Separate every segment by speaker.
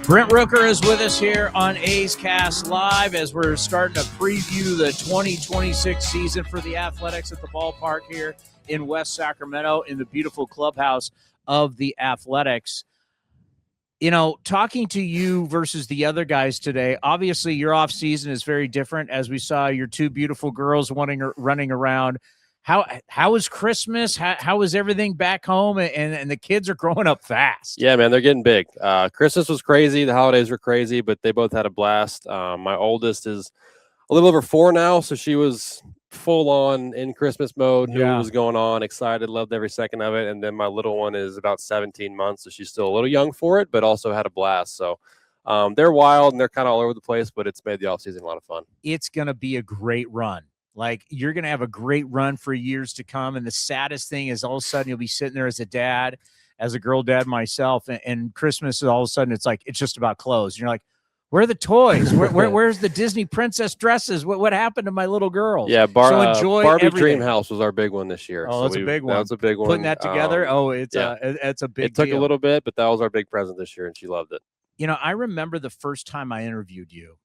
Speaker 1: Brent Rooker is with us here on A's Cast Live as we're starting to preview the 2026 season for the Athletics at the ballpark here in West Sacramento in the beautiful clubhouse of the Athletics. You know, talking to you versus the other guys today, obviously your off season is very different, as we saw your two beautiful girls running around. How was Christmas? How was everything back home? And the kids are growing up fast.
Speaker 2: Yeah, man, they're getting big. Christmas was crazy. The holidays were crazy, but they both had a blast. My oldest is a little over 4 now, so she was full on in Christmas mode, knew what was going on, excited, loved every second of it. And then my little one is about 17 months, so she's still a little young for it, but also had a blast. So they're wild and they're kind of all over the place, but it's made the offseason a lot of fun.
Speaker 1: It's going to be a great run. Like, you're going to have a great run for years to come. And the saddest thing is all of a sudden you'll be sitting there as a dad, as a girl dad myself, and Christmas is all of a sudden it's just about clothes. And you're like, where are the toys? Where's the Disney princess dresses? What happened to my little girls?
Speaker 2: Yeah,
Speaker 1: so enjoy
Speaker 2: Barbie
Speaker 1: everything.
Speaker 2: Dream House was our big one this year.
Speaker 1: Oh, that's a big one.
Speaker 2: That's a big one.
Speaker 1: Putting that together, it's a big
Speaker 2: It took
Speaker 1: deal.
Speaker 2: a little bit, but that was our big present this year, and she loved it.
Speaker 1: You know, I remember the first time I interviewed you,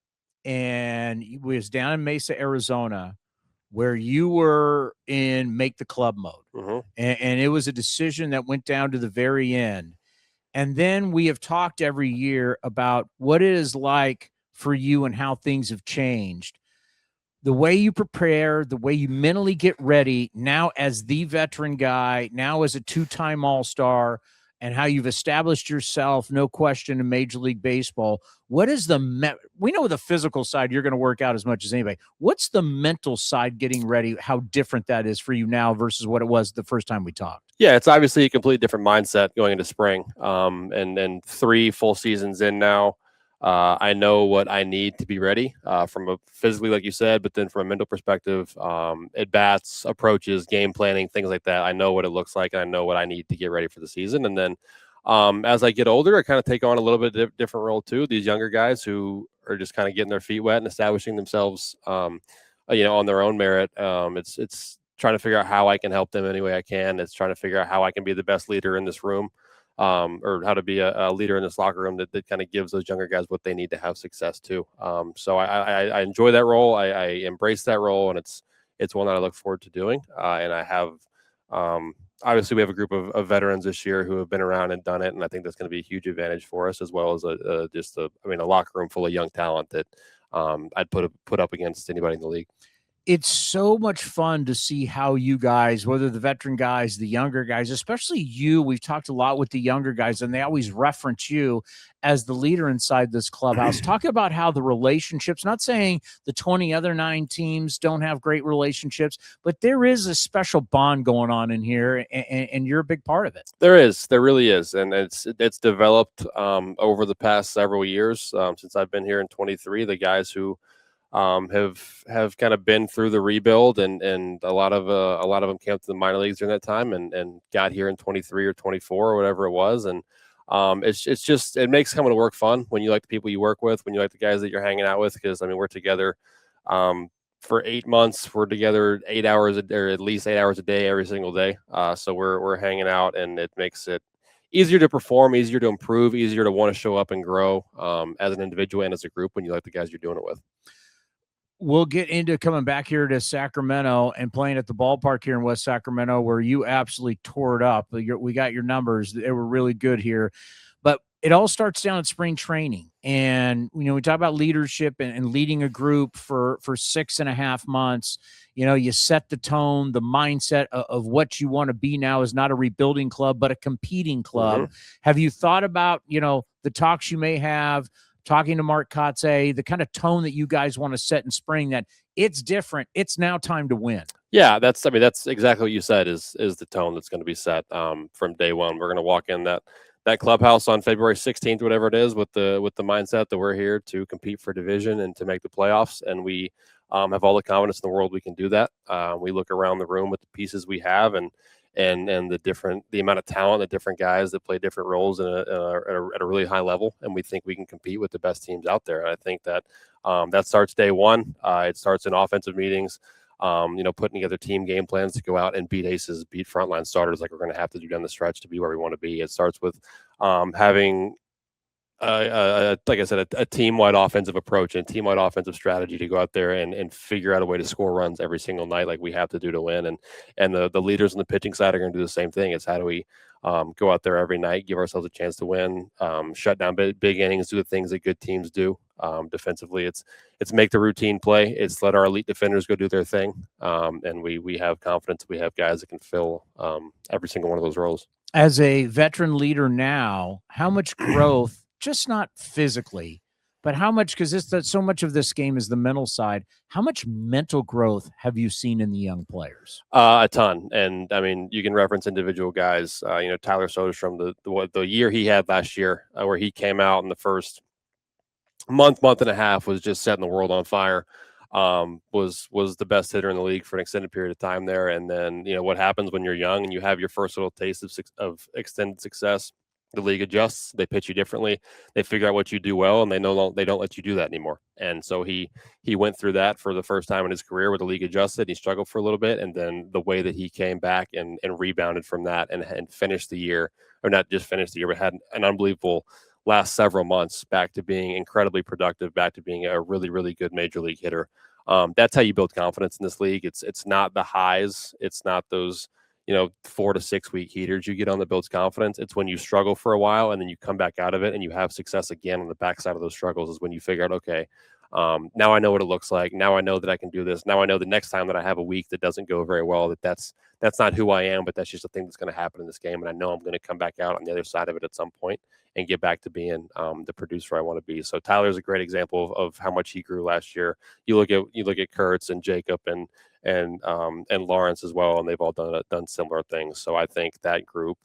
Speaker 1: and it was down in Mesa, Arizona, where you were in make the club mode. And it was a decision that went down to the very end. And then we have talked every year about what it is like for you and how things have changed. The way you prepare, the way you mentally get ready now as the veteran guy, now as a 2-time All-Star, and how you've established yourself, no question, in Major League Baseball. What is we know the physical side, you're going to work out as much as anybody. What's the mental side getting ready, how different that is for you now versus what it was the first time we talked?
Speaker 2: Yeah, it's obviously a completely different mindset going into spring. And 3 full seasons in now, I know what I need to be ready from a physically, like you said, but then from a mental perspective, at bats, approaches, game planning, things like that. I know what it looks like, and I know what I need to get ready for the season. And then as I get older, I kind of take on a little bit different role too. These younger guys who are just kind of getting their feet wet and establishing themselves, on their own merit. It's trying to figure out how I can help them any way I can. It's trying to figure out how I can be the best leader in this room. Or how to be a leader in this locker room that kind of gives those younger guys what they need to have success too. So I enjoy that role. I embrace that role, and it's one that I look forward to doing. And I have, obviously we have a group of veterans this year who have been around and done it. And I think that's going to be a huge advantage for us, as well as a locker room full of young talent that I'd put up against anybody in the league.
Speaker 1: It's so much fun to see how you guys, whether the veteran guys, the younger guys, especially you, we've talked a lot with the younger guys, and they always reference you as the leader inside this clubhouse. Talk about how the relationships, not saying the 20 other 9 teams don't have great relationships, but there is a special bond going on in here, and you're a big part of it.
Speaker 2: There really is. And it's developed over the past several years since I've been here in 23. The guys who have kind of been through the rebuild, and a lot of them came up to the minor leagues during that time and got here in 23 or 24 or whatever it was. And it makes coming to work fun when you like the people you work with, when you like the guys that you're hanging out with. Because we're together for 8 months. We're together 8 hours or at least 8 hours a day every single day. So we're hanging out, and it makes it easier to perform, easier to improve, easier to want to show up and grow as an individual and as a group when you like the guys you're doing it with.
Speaker 1: We'll get into coming back here to Sacramento and playing at the ballpark here in West Sacramento, where you absolutely tore it up. We got your numbers. They were really good here. But it all starts down at spring training. And, we talk about leadership and leading a group for 6.5 months. You set the tone, the mindset of what you want to be now is not a rebuilding club, but a competing club. Have you thought about, the talks you may have, talking to Mark Kotze, the kind of tone that you guys want to set in spring, that it's different. It's now time to win. Yeah,
Speaker 2: that's exactly what you said is the tone that's going to be set from day one. We're going to walk in that clubhouse on February 16th, whatever it is, with the mindset that we're here to compete for division and to make the playoffs. And we have all the confidence in the world we can do that. We look around the room with the pieces we have and the amount of talent, the different guys that play different roles at a really high level, and we think we can compete with the best teams out there. And I think that that starts day one. It starts in offensive meetings, putting together team game plans to go out and beat aces, beat frontline starters like we're going to have to do down the stretch to be where we want to be. It starts with having like I said, a team-wide offensive approach and team-wide offensive strategy to go out there and figure out a way to score runs every single night like we have to do to win. And the leaders on the pitching side are going to do the same thing. It's how do we go out there every night, give ourselves a chance to win, shut down big innings, do the things that good teams do. Defensively, it's make the routine play. It's let our elite defenders go do their thing. And we have confidence. We have guys that can fill every single one of those roles.
Speaker 1: As a veteran leader now, how much growth, just not physically, but how much, because so much of this game is the mental side, how much mental growth have you seen in the young players?
Speaker 2: A ton. And I mean, you can reference individual guys, Tyler Soderstrom, the year he had last year, where he came out in the first month and a half was just setting the world on fire. Was the best hitter in the league for an extended period of time there. And then, what happens when you're young and you have your first little taste of extended success? The league adjusts. They pitch you differently. They figure out what you do well, and they don't let you do that anymore. And so he went through that for the first time in his career where the league adjusted. He struggled for a little bit, and then the way that he came back and rebounded from that and finished the year, or not just finished the year, but had an unbelievable last several months back to being incredibly productive, back to being a really, really good major league hitter. That's how you build confidence in this league. It's not the highs. It's not those 4 to 6 week heaters you get on that builds confidence. It's when you struggle for a while and then you come back out of it and you have success again on the backside of those struggles is when you figure out, okay, now I know what it looks like. Now I know that I can do this. Now I know the next time that I have a week that doesn't go very well, that's not who I am, but that's just a thing that's going to happen in this game. And I know I'm going to come back out on the other side of it at some point and get back to being the producer I want to be. So Tyler's a great example of how much he grew last year. You look at Kurtz and Jacob and Lawrence as well, and they've all done similar things. So I think that group,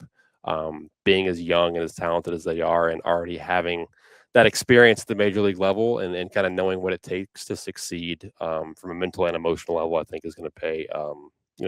Speaker 2: being as young and as talented as they are, and already having that experience at the major league level, and kind of knowing what it takes to succeed from a mental and emotional level, I think is going to pay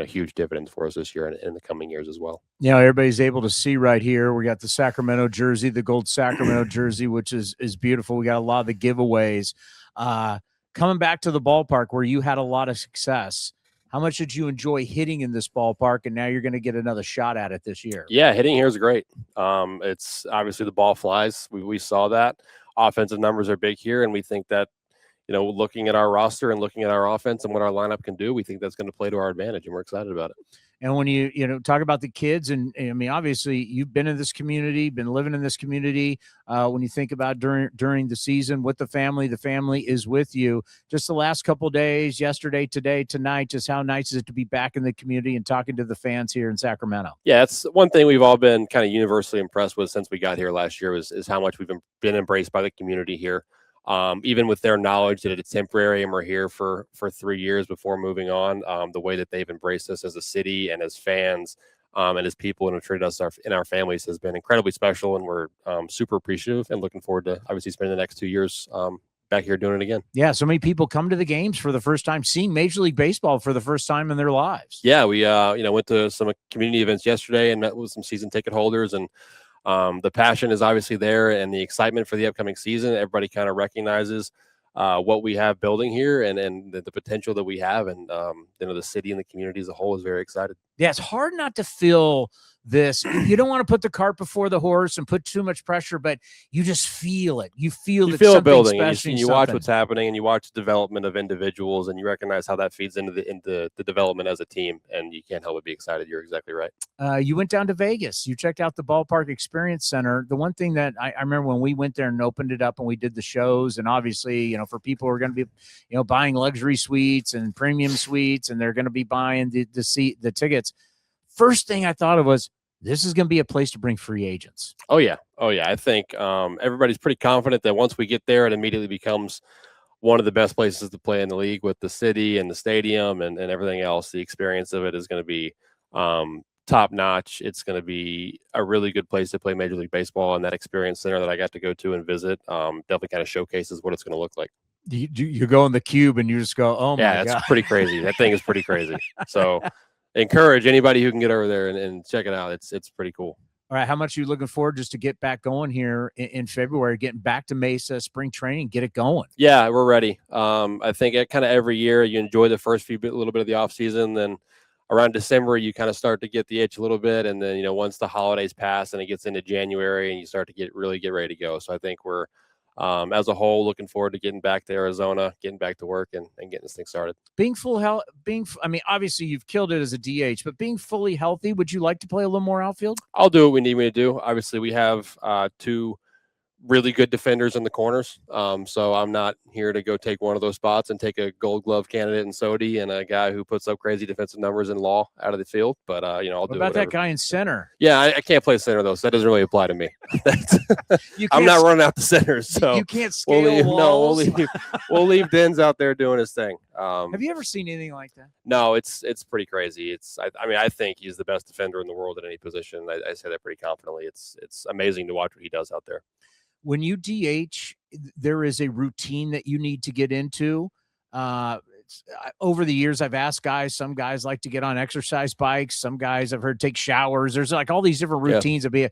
Speaker 2: huge dividends for us this year and in the coming years as well.
Speaker 1: Everybody's able to see right here. We got the Sacramento jersey, the gold Sacramento jersey, which is beautiful. We got a lot of the giveaways. Coming back to the ballpark where you had a lot of success, how much did you enjoy hitting in this ballpark? And now you're going to get another shot at it this year.
Speaker 2: Yeah, hitting here is great. It's obviously the ball flies. We saw that. Offensive numbers are big here, and we think that, looking at our roster and looking at our offense and what our lineup can do, we think that's going to play to our advantage, and we're excited about it.
Speaker 1: And when you talk about the kids, and I mean, obviously you've been in this community, been living in this community. When you think about during the season with the family is with you. Just the last couple of days, yesterday, today, tonight, just how nice is it to be back in the community and talking to the fans here in Sacramento?
Speaker 2: Yeah, it's one thing we've all been kind of universally impressed with since we got here last year is how much we've been embraced by the community here. Even with their knowledge that it's temporary and we're here for 3 years before moving on, the way that they've embraced us as a city and as fans and as people and have treated us in our families has been incredibly special. And we're super appreciative and looking forward to obviously spending the next 2 years back here doing it again.
Speaker 1: Yeah, so many people come to the games for the first time, seeing Major League Baseball for the first time in their lives.
Speaker 2: Yeah, we went to some community events yesterday and met with some season ticket holders, and the passion is obviously there and the excitement for the upcoming season. Everybody kind of recognizes what we have building here and the potential that we have. And, the city and the community as a whole is very excited.
Speaker 1: Yeah, it's hard not to feel this. You don't want to put the cart before the horse and put too much pressure, but you just feel it. You feel
Speaker 2: a building, and you watch what's happening, and you watch the development of individuals, and you recognize how that feeds into the development as a team, and you can't help but be excited. You're exactly right.
Speaker 1: You went down to Vegas. You checked out the Ballpark Experience Center. The one thing that I remember when we went there and opened it up and we did the shows, and obviously, for people who are going to be, buying luxury suites and premium suites, and they're going to be buying the tickets. First thing I thought of was, this is going to be a place to bring free agents.
Speaker 2: Oh yeah. I think everybody's pretty confident that once we get there, it immediately becomes one of the best places to play in the league with the city and the stadium and everything else. The experience of it is going to be top notch. It's going to be a really good place to play Major League Baseball, and that experience center that I got to go to and visit definitely kind of showcases what it's going to look like.
Speaker 1: You go in the cube and you just go, oh my God.
Speaker 2: Yeah, it's pretty crazy. That thing is pretty crazy. So encourage anybody who can get over there and check it out. It's pretty cool.
Speaker 1: All right. How much are you looking forward just to get back going here in February, getting back to Mesa, spring training, get it going?
Speaker 2: Yeah, we're ready. I think kind of every year you enjoy the first little bit of the off season, then around December, you kind of start to get the itch a little bit. And then, once the holidays pass and it gets into January and you start to get ready to go. So I think we're, as a whole, looking forward to getting back to Arizona, getting back to work and getting this thing started.
Speaker 1: Being full health, I mean, obviously you've killed it as a DH, but being fully healthy, would you like to play a little more outfield?
Speaker 2: I'll do what we need me to do. Obviously, we have 2 really good defenders in the corners. So I'm not here to go take one of those spots and take a Gold Glove candidate in Sodi and a guy who puts up crazy defensive numbers in Law out of the field. But I'll do
Speaker 1: what about that guy in center?
Speaker 2: Yeah, I can't play center though, so that doesn't really apply to me. I'm not running out the centers, so
Speaker 1: you can't scale walls.
Speaker 2: We'll leave Dens out there doing his thing.
Speaker 1: Have you ever seen anything like that?
Speaker 2: No, it's pretty crazy. I think he's the best defender in the world at any position. I say that pretty confidently. It's amazing to watch what he does out there.
Speaker 1: When you DH, there is a routine that you need to get into. Over the years, I've asked guys, some guys like to get on exercise bikes. Some guys I've heard take showers. There's like all these different routines. Yeah.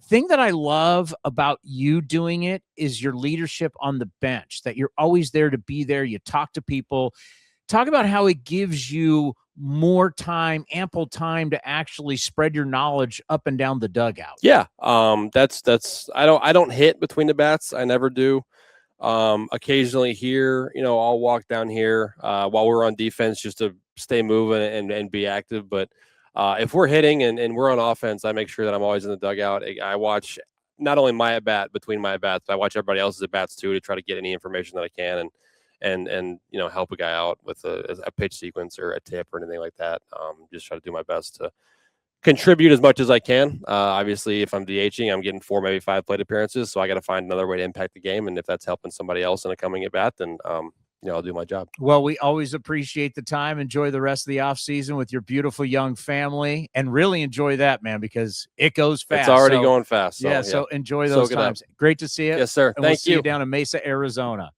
Speaker 1: Thing that I love about you doing it is your leadership on the bench, that you're always there to be there. You talk to people. Talk about how it gives you more time, ample time to actually spread your knowledge up and down the dugout.
Speaker 2: Yeah. That's I don't hit between the bats. I never do. Occasionally here, I'll walk down here while we're on defense just to stay moving and be active. But if we're hitting and we're on offense, I make sure that I'm always in the dugout. I watch not only my at-bat between my at-bats, but I watch everybody else's at-bats too to try to get any information that I can and help a guy out with a pitch sequence or a tip or anything like that. Just try to do my best to contribute as much as I can. Obviously, if I'm DHing, I'm getting 4, maybe 5 plate appearances, so I got to find another way to impact the game. And if that's helping somebody else in a coming at bat, then I'll do my job.
Speaker 1: Well, we always appreciate the time. Enjoy the rest of the off season with your beautiful young family, and really enjoy that, man, because it goes fast.
Speaker 2: It's already going fast.
Speaker 1: So, yeah, so enjoy those times. Great to see you.
Speaker 2: Yes, sir.
Speaker 1: And we'll see you down in Mesa, Arizona.